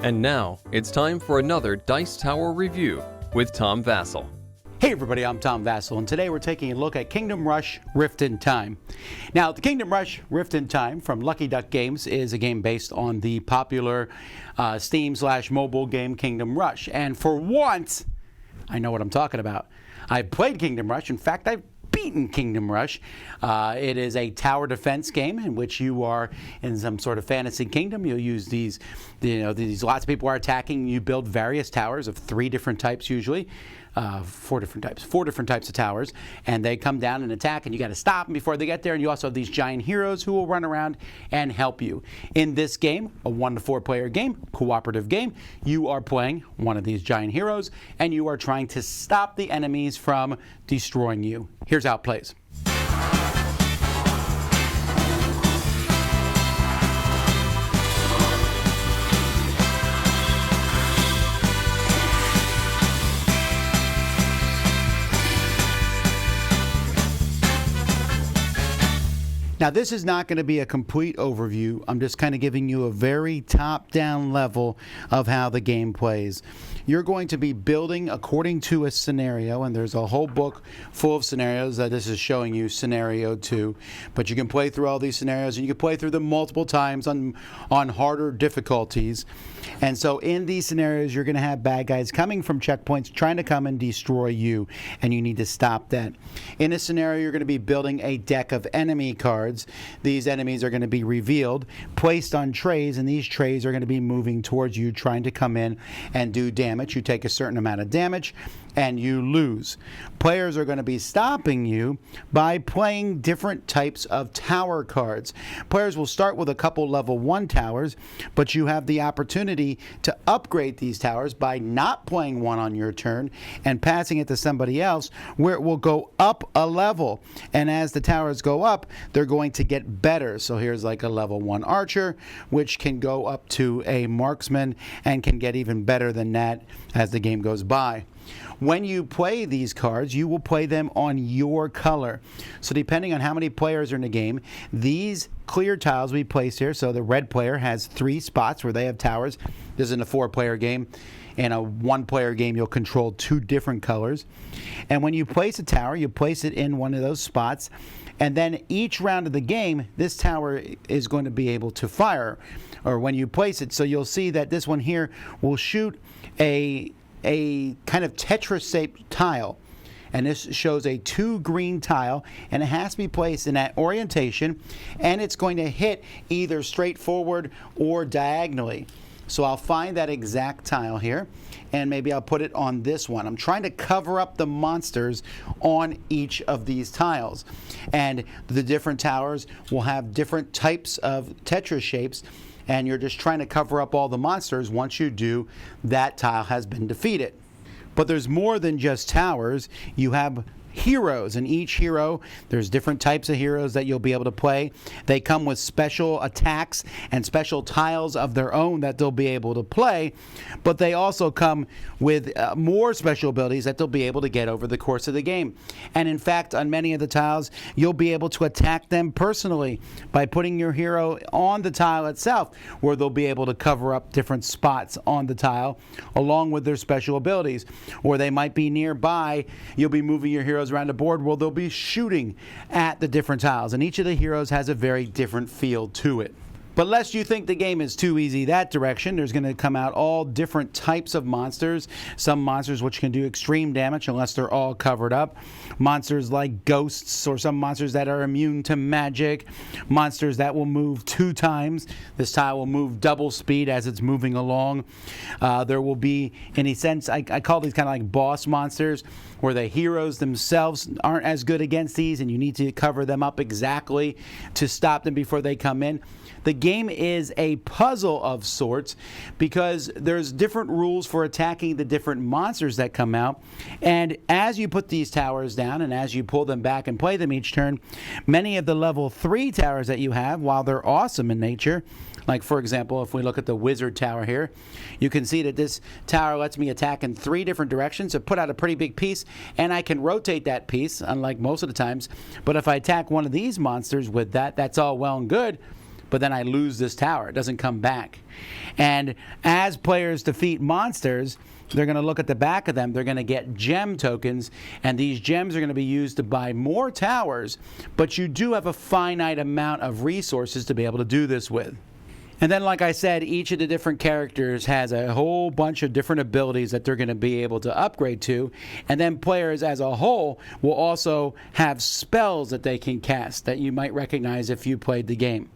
And now, it's time for another Dice Tower review with Tom Vasel. Hey everybody, I'm Tom Vasel, and today we're taking a look at Kingdom Rush Rift in Time. Now, the Kingdom Rush Rift in Time from Lucky Duck Games is a game based on the popular Steam/mobile game Kingdom Rush. And for once, I know what I'm talking about. I've played Kingdom Rush. In fact, I've beaten Kingdom Rush. It is a tower defense game in which you are in some sort of fantasy kingdom. You'll use these lots of people are attacking. You build various towers of three different types usually. Four different types of towers, and they come down and attack, and you got to stop them before they get there. And you also have these giant heroes who will run around and help you. In this game, a 1 to 4 player game, cooperative game, you are playing one of these giant heroes, and you are trying to stop the enemies from destroying you. Here's how it plays. Now, this is not going to be a complete overview. I'm just kind of giving you a very top-down level of how the game plays. You're going to be building according to a scenario, and there's a whole book full of scenarios that this is showing you scenario 2. But you can play through all these scenarios, and you can play through them multiple times on harder difficulties. And so in these scenarios, you're going to have bad guys coming from checkpoints trying to come and destroy you, and you need to stop that. In a scenario, you're going to be building a deck of enemy cards. These enemies are going to be revealed, placed on trays, and these trays are going to be moving towards you, trying to come in and do damage. You take a certain amount of damage, and you lose. Players are going to be stopping you by playing different types of tower cards. Players will start with a couple level 1 towers, but you have the opportunity to upgrade these towers by not playing one on your turn and passing it to somebody else, where it will go up a level. And as the towers go up, they're going to get better. So here's like a level 1 archer, which can go up to a marksman and can get even better than that as the game goes by. When you play these cards, you will play them on your color. So depending on how many players are in the game, these clear tiles we place here. So the red player has 3 spots where they have towers. This is in a 4-player game. In a 1-player game, you'll control 2 different colors. And when you place a tower, you place it in one of those spots. And then each round of the game, this tower is going to be able to fire, or when you place it. So you'll see that this one here will shoot a kind of Tetris-shaped tile. And this shows a 2 green tile, and it has to be placed in that orientation, and it's going to hit either straight forward or diagonally. So I'll find that exact tile here, and maybe I'll put it on this one. I'm trying to cover up the monsters on each of these tiles. And the different towers will have different types of Tetris shapes, and you're just trying to cover up all the monsters. Once you do, that tile has been defeated. But there's more than just towers. You have heroes, and each hero, there's different types of heroes that you'll be able to play. They come with special attacks and special tiles of their own that they'll be able to play, but they also come with more special abilities that they'll be able to get over the course of the game. And in fact, on many of the tiles, you'll be able to attack them personally by putting your hero on the tile itself, where they'll be able to cover up different spots on the tile along with their special abilities. Or they might be nearby, you'll be moving your heroes around the board where they'll be shooting at the different tiles, and each of the heroes has a very different feel to it. But lest you think the game is too easy that direction, there's going to come out all different types of monsters. Some monsters which can do extreme damage unless they're all covered up. Monsters like ghosts, or some monsters that are immune to magic. Monsters that will move 2 times. This tile will move double speed as it's moving along. There will be, in a sense, I call these kind of like boss monsters, where the heroes themselves aren't as good against these, and you need to cover them up exactly to stop them before they come in. The game is a puzzle of sorts, because there's different rules for attacking the different monsters that come out. And as you put these towers down and as you pull them back and play them each turn, many of the level 3 towers that you have, while they're awesome in nature, like for example, if we look at the wizard tower here, you can see that this tower lets me attack in 3 different directions. So put out a pretty big piece, and I can rotate that piece, unlike most of the times. But if I attack one of these monsters with that, that's all well and good. but then I lose this tower. It doesn't come back. And as players defeat monsters, they're going to look at the back of them. They're going to get gem tokens, and these gems are going to be used to buy more towers, but you do have a finite amount of resources to be able to do this with. And then, like I said, each of the different characters has a whole bunch of different abilities that they're going to be able to upgrade to. And then players as a whole will also have spells that they can cast that you might recognize if you played the game.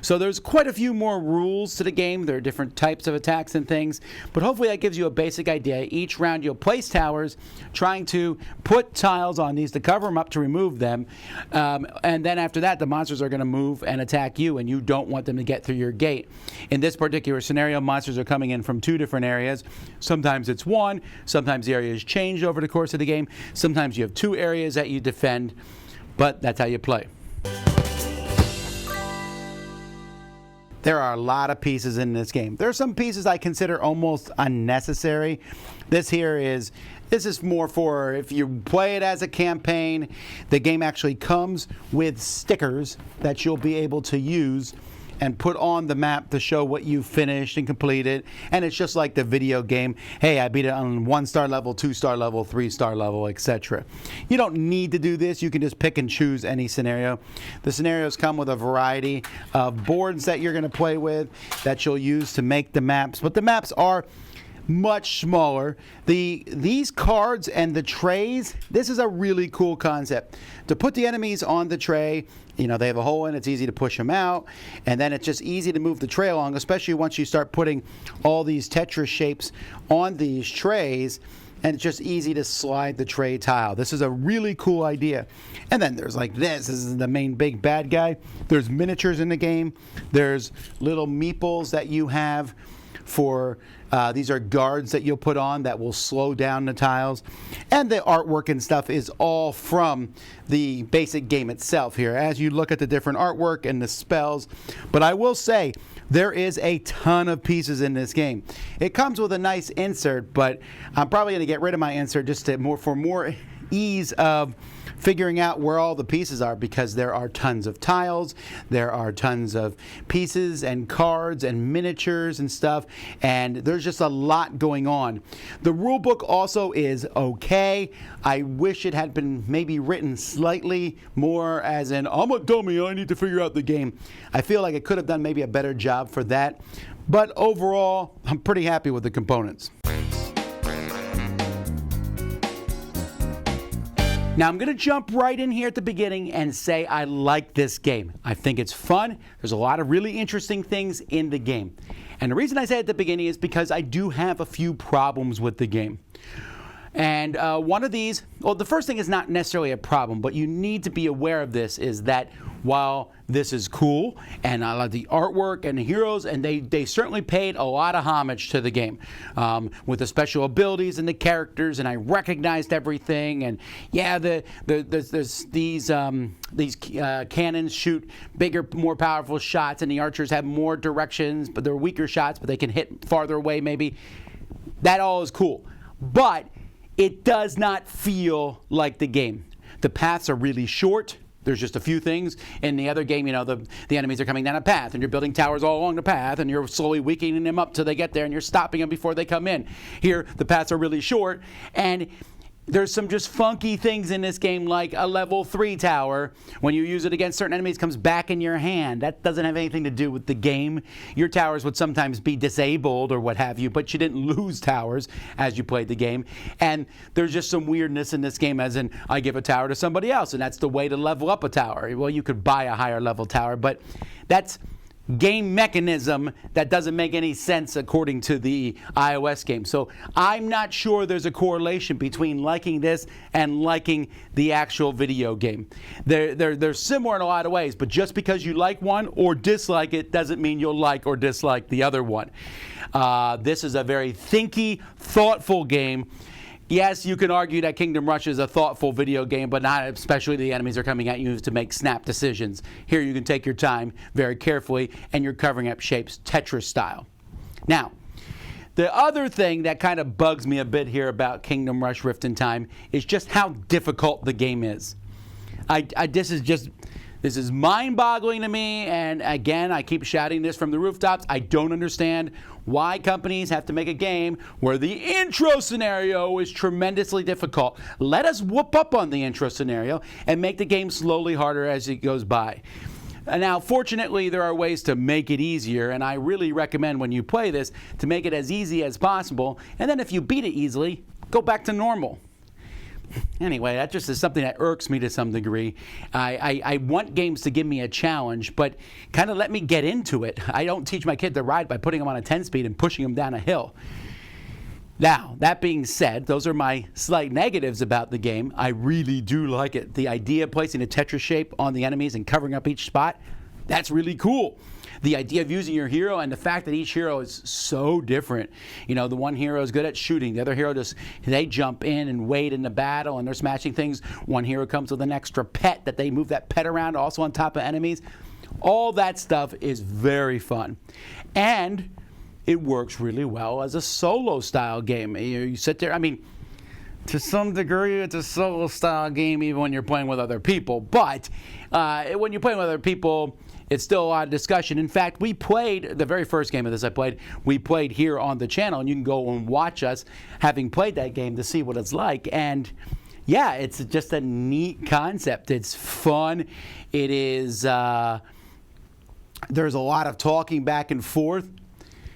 So there's quite a few more rules to the game. There are different types of attacks and things, but hopefully that gives you a basic idea. Each round you'll place towers, trying to put tiles on these to cover them up to remove them, and then after that the monsters are going to move and attack you, and you don't want them to get through your gate. In this particular scenario, monsters are coming in from 2 different areas. Sometimes it's 1, sometimes the area is changed over the course of the game, sometimes you have 2 areas that you defend, but that's how you play. There are a lot of pieces in this game. There are some pieces I consider almost unnecessary. This is more for if you play it as a campaign. The game actually comes with stickers that you'll be able to use and put on the map to show what you finished and completed. And it's just like the video game. Hey, I beat it on 1-star level, 2-star level, 3-star level, etc. You don't need to do this. You can just pick and choose any scenario. The scenarios come with a variety of boards that you're going to play with that you'll use to make the maps. But the maps are much smaller. These cards and the trays, this is a really cool concept. To put the enemies on the tray, you know, they have a hole in it, it's easy to push them out, and then it's just easy to move the tray along, especially once you start putting all these Tetris shapes on these trays, and it's just easy to slide the tray tile. This is a really cool idea. And then there's like this is the main big bad guy. There's miniatures in the game. There's little meeples that you have for these are guards that you'll put on that will slow down the tiles, and the artwork and stuff is all from the basic game itself here as you look at the different artwork and the spells. But I will say there is a ton of pieces in this game. It comes with a nice insert, but I'm probably going to get rid of my insert just to for more ease of figuring out where all the pieces are, because there are tons of tiles, there are tons of pieces and cards and miniatures and stuff, and there's just a lot going on. The rule book also is okay. I wish it had been maybe written slightly more as in, I'm a dummy, I need to figure out the game. I feel like it could have done maybe a better job for that, but overall, I'm pretty happy with the components. Now I'm going to jump right in here at the beginning and say I like this game. I think it's fun. There's a lot of really interesting things in the game. And the reason I say at the beginning is because I do have a few problems with the game. And one of these, well, the first thing is not necessarily a problem, but you need to be aware of this, is that while this is cool, and I love the artwork and the heroes, and they certainly paid a lot of homage to the game with the special abilities and the characters, and I recognized everything. And yeah, there's these cannons shoot bigger, more powerful shots, and the archers have more directions, but they're weaker shots, but they can hit farther away maybe. That all is cool. But it does not feel like the game. The paths are really short. There's just a few things. In the other game, you know, the enemies are coming down a path, and you're building towers all along the path, and you're slowly weakening them up till they get there, and you're stopping them before they come in. Here, the paths are really short, and there's some just funky things in this game, like a level 3 tower. When you use it against certain enemies, it comes back in your hand. That doesn't have anything to do with the game. Your towers would sometimes be disabled or what have you, but you didn't lose towers as you played the game. And there's just some weirdness in this game, as in, I give a tower to somebody else, and that's the way to level up a tower. Well, you could buy a higher level tower, but that's game mechanism that doesn't make any sense according to the iOS game. So I'm not sure there's a correlation between liking this and liking the actual video game. They're similar in a lot of ways, but just because you like one or dislike it doesn't mean you'll like or dislike the other one. This is a very thinky, thoughtful game. Yes, you can argue that Kingdom Rush is a thoughtful video game, but not especially the enemies are coming at you to make snap decisions. Here you can take your time very carefully, and you're covering up shapes Tetris style. Now, the other thing that kind of bugs me a bit here about Kingdom Rush Rift in Time is just how difficult the game is. This is mind-boggling to me, and again, I keep shouting this from the rooftops. I don't understand why companies have to make a game where the intro scenario is tremendously difficult. Let us whoop up on the intro scenario and make the game slowly harder as it goes by. Now, fortunately, there are ways to make it easier, and I really recommend when you play this to make it as easy as possible, and then if you beat it easily, go back to normal. Anyway, that just is something that irks me to some degree. I want games to give me a challenge, but kind of let me get into it. I don't teach my kid to ride by putting him on a 10-speed and pushing him down a hill. Now, that being said, those are my slight negatives about the game. I really do like it. The idea of placing a Tetris shape on the enemies and covering up each spot, that's really cool. The idea of using your hero and the fact that each hero is so different. You know, the one hero is good at shooting. The other hero they jump in and wait in the battle and they're smashing things. One hero comes with an extra pet that they move that pet around also on top of enemies. All that stuff is very fun. And it works really well as a solo style game. You sit there, I mean, to some degree, it's a solo style game even when you're playing with other people. But when you're playing with other people, it's still a lot of discussion. In fact, we played, the very first game of this we played here on the channel, and you can go and watch us having played that game to see what it's like. And yeah, it's just a neat concept. It's fun. It is, there's a lot of talking back and forth.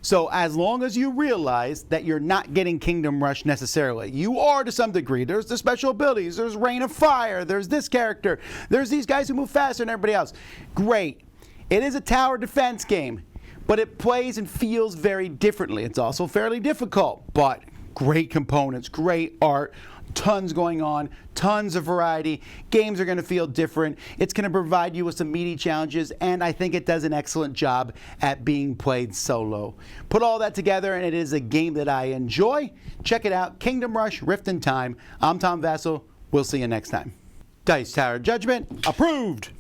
So as long as you realize that you're not getting Kingdom Rush necessarily, you are to some degree. There's the special abilities, there's Rain of Fire, there's this character, there's these guys who move faster than everybody else. Great. It is a tower defense game, but it plays and feels very differently. It's also fairly difficult, but great components, great art, tons going on, tons of variety. Games are going to feel different. It's going to provide you with some meaty challenges, and I think it does an excellent job at being played solo. Put all that together, and it is a game that I enjoy. Check it out, Kingdom Rush Rift in Time. I'm Tom Vasel. We'll see you next time. Dice Tower Judgment approved.